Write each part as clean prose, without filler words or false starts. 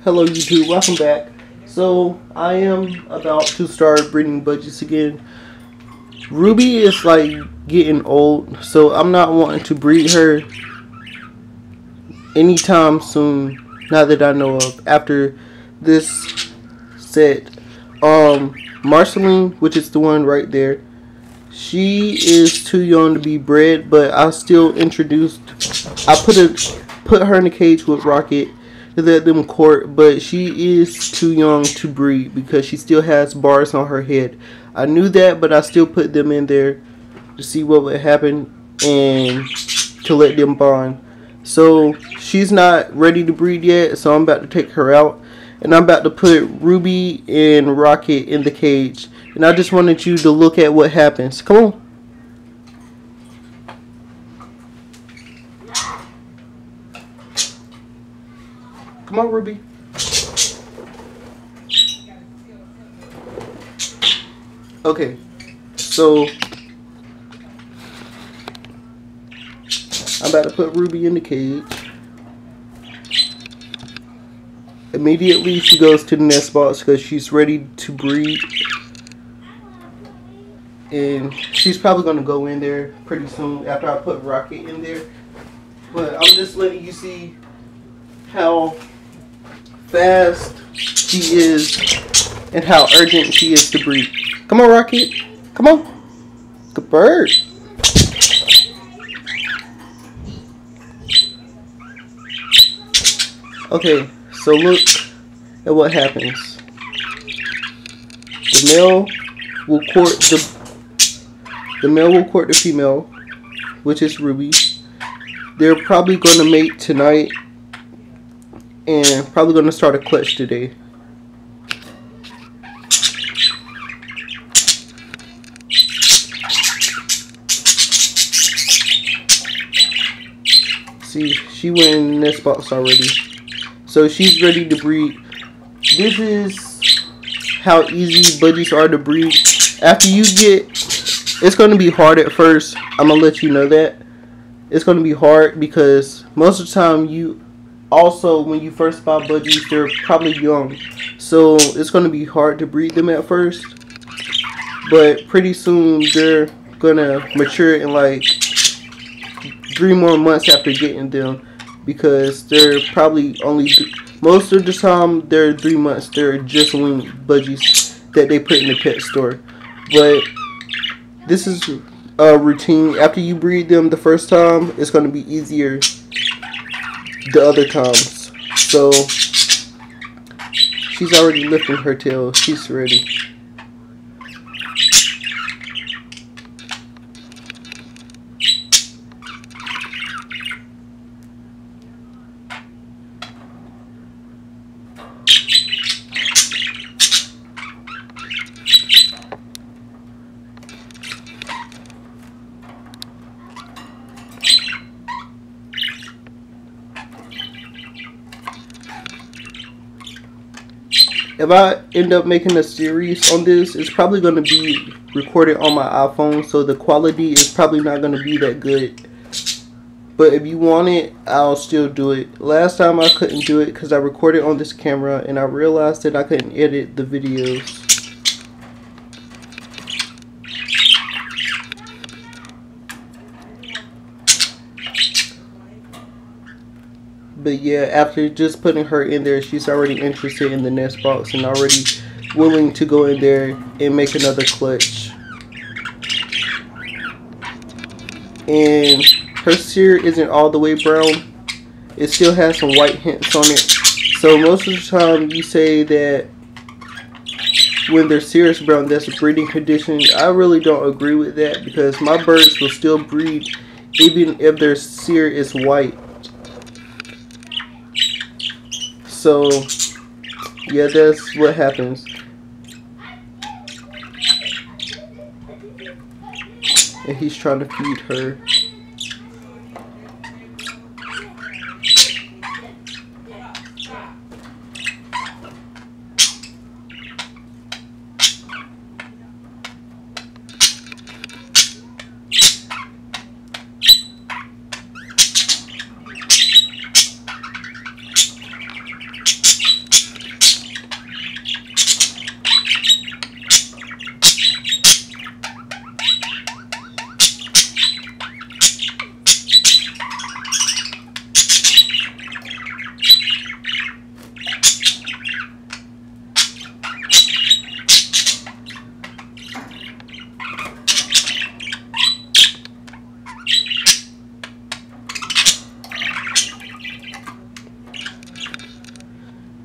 Hello YouTube, welcome back. So I am about to start breeding budgies again. Ruby is like getting old, so I'm not wanting to breed her anytime soon, not that I know of. After this set, Marceline, which is the one right there, she is too young to be bred, but I still put her in a cage with Rocket to let them court, but she is too young to breed because she still has bars on her head. I knew that, but I still put them in there to see what would happen and to let them bond. So she's not ready to breed yet, so I'm about to take her out, and I'm about to put Ruby and Rocket in the cage, and I just wanted you to look at what happens. Come on. Come on, Ruby. Okay, so I'm about to put Ruby in the cage. Immediately she goes to the nest box because she's ready to breed. And she's probably going to go in there pretty soon after I put Rocket in there. But I'm just letting you see how fast she is and how urgent she is to breed. Come on, Rocket. Come on. Good bird. Okay, so look at what happens. The male will court the female, which is Ruby. They're probably going to mate tonight and probably going to start a clutch today. See, she went in the nest box already. So she's ready to breed. This is how easy budgies are to breed. After you get, it's going to be hard at first. I'm going to let you know that. It's going to be hard because most of the time when you first buy budgies, they're probably young. So it's going to be hard to breed them at first. But pretty soon they're going to mature in like 3 more months after getting them. Because they're probably only, most of the time they're 3 months. They're just weaned budgies that they put in the pet store. But this is a routine. After you breed them the first time, it's going to be easier the other times. So she's already lifting her tail. She's ready. If I end up making a series on this, it's probably going to be recorded on my iPhone, so the quality is probably not going to be that good. But if you want it, I'll still do it. Last time I couldn't do it because I recorded on this camera and I realized that I couldn't edit the videos. But yeah, after just putting her in there, she's already interested in the nest box and already willing to go in there and make another clutch. And her cere isn't all the way brown. It still has some white hints on it. So most of the time you say that when their cere is brown, that's a breeding condition. I really don't agree with that because my birds will still breed even if their cere is white. So, yeah, that's what happens. And he's trying to feed her.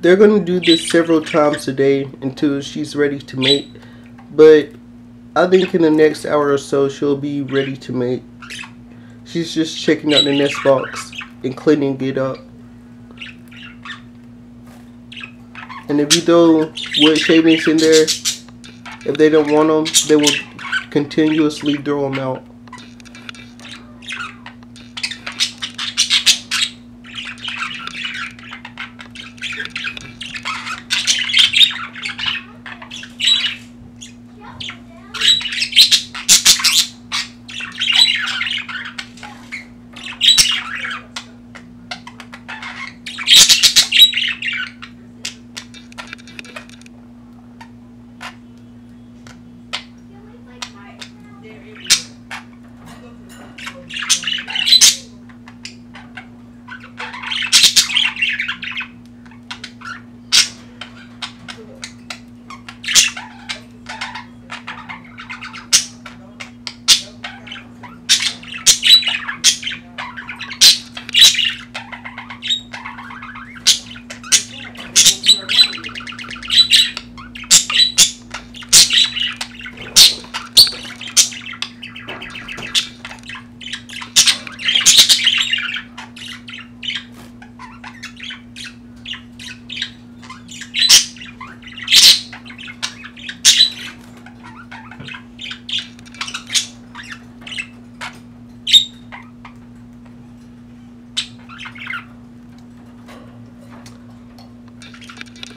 they're going to do this several times a day until she's ready to mate. But I think in the next hour or so she'll be ready to mate. She's just checking out the nest box and cleaning it up. And if you throw wood shavings in there, if they don't want them, they will continuously throw them out.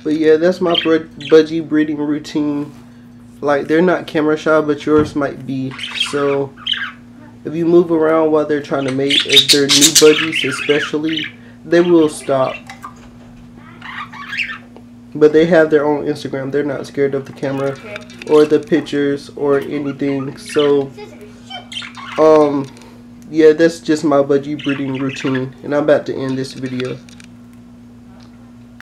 But yeah, that's my Budgie breeding routine. Like, they're not camera shy, but yours might be. So if you move around while they're trying to mate, if they're new Budgies especially, they will stop. But they have their own Instagram. They're not scared of the camera or the pictures or anything. So yeah, that's just my Budgie breeding routine, and I'm about to end this video.